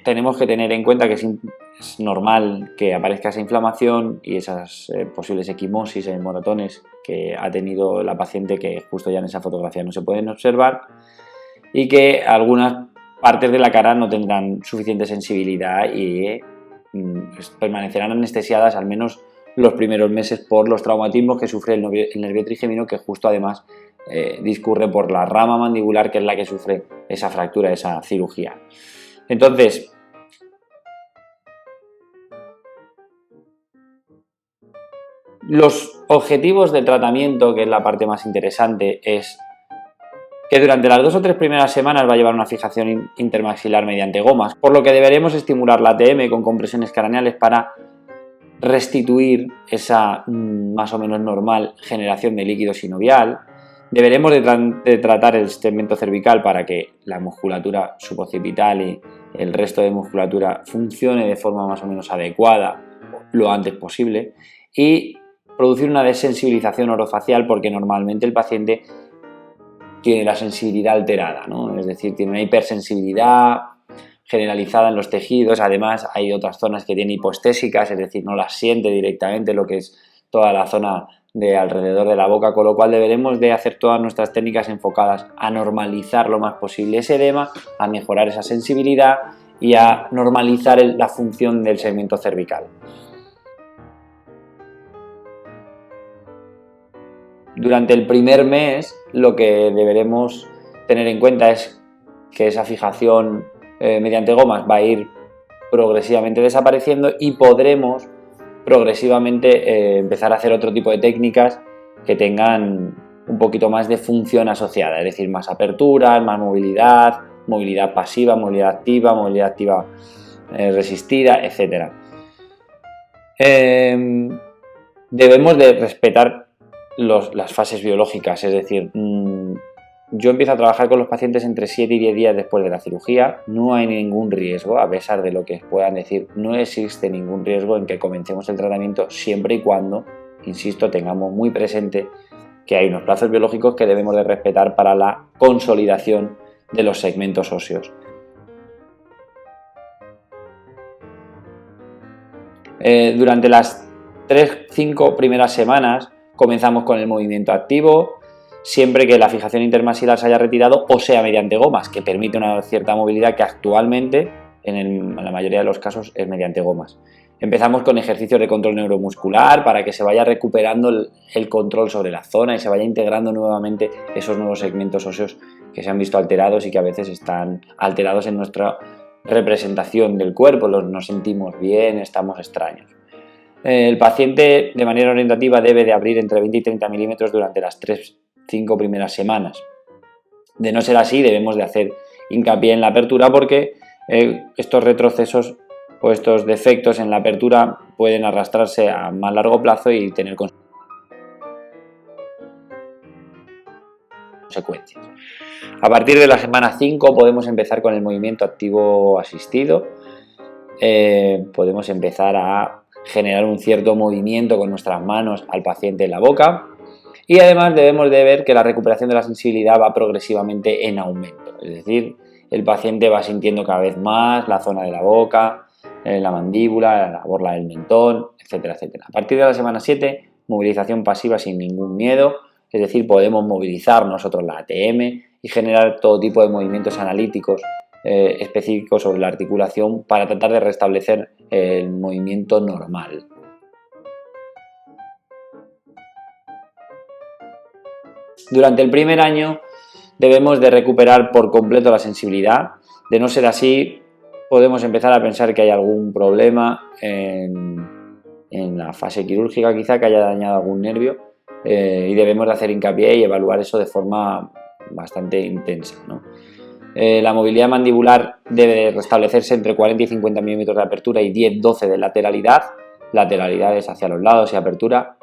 tenemos que tener en cuenta que es normal que aparezca esa inflamación y esas posibles equimosis, moratones que ha tenido la paciente, que justo ya en esa fotografía no se pueden observar, y que algunas partes de la cara no tendrán suficiente sensibilidad y permanecerán anestesiadas al menos los primeros meses por los traumatismos que sufre el nervio trigémino, que justo además discurre por la rama mandibular, que es la que sufre esa fractura, esa cirugía. Entonces, los objetivos del tratamiento, que es la parte más interesante, es que durante las 2 o 3 primeras semanas va a llevar una fijación intermaxilar mediante gomas, por lo que deberemos estimular la ATM con compresiones craneales para restituir esa más o menos normal generación de líquido sinovial. Deberemos de tratar el segmento cervical para que la musculatura suboccipital y el resto de musculatura funcione de forma más o menos adecuada lo antes posible, y producir una desensibilización orofacial, porque normalmente el paciente tiene la sensibilidad alterada, ¿no? Es decir, tiene una hipersensibilidad generalizada en los tejidos. Además, hay otras zonas que tiene hipoestésicas, es decir, no las siente directamente, lo que es toda la zona de alrededor de la boca, con lo cual deberemos de hacer todas nuestras técnicas enfocadas a normalizar lo más posible ese edema, a mejorar esa sensibilidad y a normalizar la función del segmento cervical. Durante el primer mes lo que deberemos tener en cuenta es que esa fijación mediante gomas va a ir progresivamente desapareciendo y podremos progresivamente empezar a hacer otro tipo de técnicas que tengan un poquito más de función asociada, es decir, más aperturas, más movilidad, movilidad pasiva, movilidad activa resistida, etc. Debemos de respetar las fases biológicas, es decir, yo empiezo a trabajar con los pacientes entre 7 y 10 días después de la cirugía. No hay ningún riesgo, a pesar de lo que puedan decir, no existe ningún riesgo en que comencemos el tratamiento, siempre y cuando, insisto, tengamos muy presente que hay unos plazos biológicos que debemos de respetar para la consolidación de los segmentos óseos. Durante las 3-5 primeras semanas comenzamos con el movimiento activo, siempre que la fijación intermaxilar se haya retirado o sea mediante gomas, que permite una cierta movilidad que actualmente, en la mayoría de los casos, es mediante gomas. Empezamos con ejercicios de control neuromuscular para que se vaya recuperando el control sobre la zona y se vaya integrando nuevamente esos nuevos segmentos óseos que se han visto alterados y que a veces están alterados en nuestra representación del cuerpo. Nos sentimos bien, estamos extraños. El paciente, de manera orientativa, debe de abrir entre 20 y 30 milímetros durante las 3-5 primeras semanas. De no ser así, debemos de hacer hincapié en la apertura, porque estos retrocesos o estos defectos en la apertura pueden arrastrarse a más largo plazo y tener consecuencias. A partir de la semana 5 podemos empezar con el movimiento activo asistido. Podemos empezar a generar un cierto movimiento con nuestras manos al paciente en la boca, y además debemos de ver que la recuperación de la sensibilidad va progresivamente en aumento, es decir, el paciente va sintiendo cada vez más la zona de la boca, la mandíbula, la borla del mentón, etcétera, etcétera. A partir de la semana 7, movilización pasiva sin ningún miedo, es decir, podemos movilizar nosotros la ATM y generar todo tipo de movimientos analíticos específicos sobre la articulación para tratar de restablecer el movimiento normal. Durante el primer año debemos de recuperar por completo la sensibilidad. De no ser así, podemos empezar a pensar que hay algún problema en la fase quirúrgica, quizá que haya dañado algún nervio, y debemos de hacer hincapié y evaluar eso de forma bastante intensa, ¿no? La movilidad mandibular debe restablecerse entre 40 y 50 milímetros de apertura y 10-12 de lateralidad. Lateralidades hacia los lados y apertura.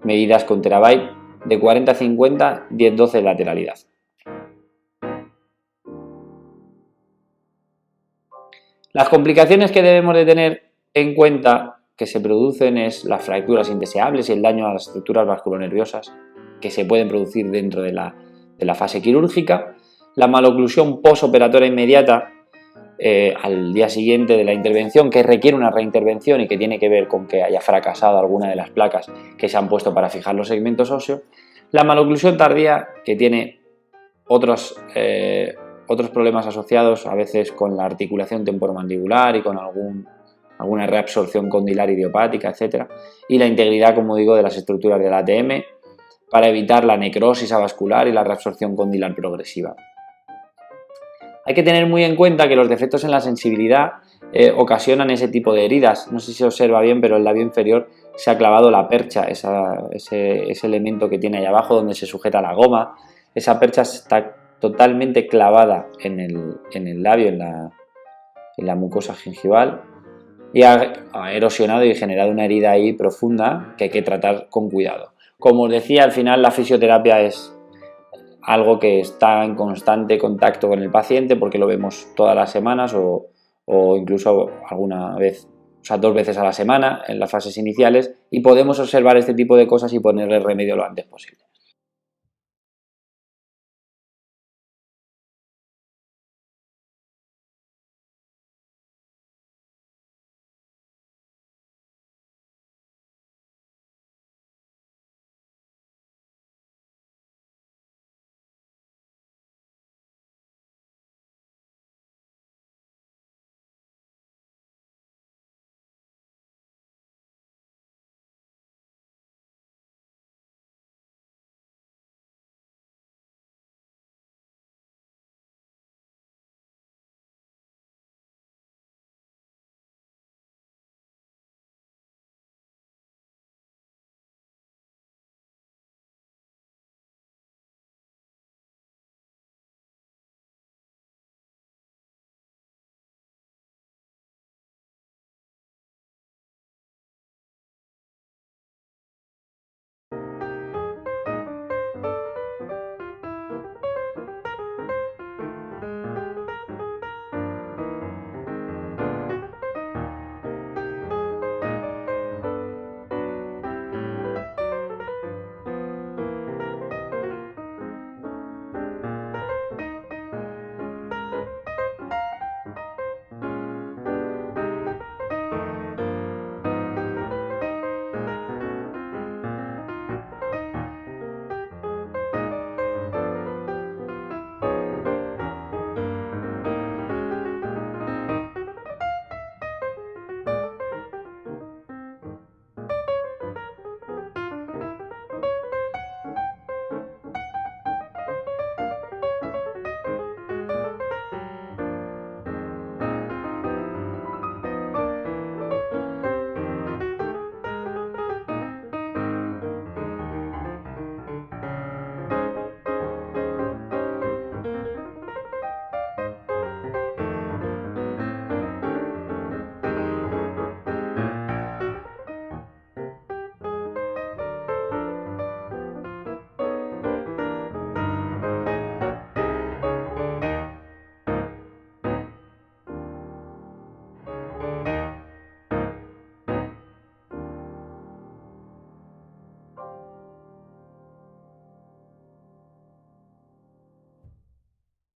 Medidas con terabyte de 40 a 50, 10-12 de lateralidad. Las complicaciones que debemos de tener en cuenta que se producen es las fracturas indeseables y el daño a las estructuras vasculonerviosas que se pueden producir dentro de la fase quirúrgica. La maloclusión posoperatoria inmediata al día siguiente de la intervención, que requiere una reintervención y que tiene que ver con que haya fracasado alguna de las placas que se han puesto para fijar los segmentos óseos. La maloclusión tardía, que tiene otros problemas asociados a veces con la articulación temporomandibular y con alguna reabsorción condilar idiopática, etc. Y la integridad, como digo, de las estructuras del ATM para evitar la necrosis avascular y la reabsorción condilar progresiva. Hay que tener muy en cuenta que los defectos en la sensibilidad ocasionan ese tipo de heridas. No sé si se observa bien, pero el labio inferior se ha clavado la percha, ese elemento que tiene ahí abajo donde se sujeta la goma. Esa percha está totalmente clavada en el labio, en la mucosa gengival, y ha erosionado y generado una herida ahí profunda que hay que tratar con cuidado. Como os decía, al final la fisioterapia es algo que está en constante contacto con el paciente porque lo vemos todas las semanas o incluso alguna vez, o sea, 2 veces a la semana en las fases iniciales, y podemos observar este tipo de cosas y ponerle remedio lo antes posible.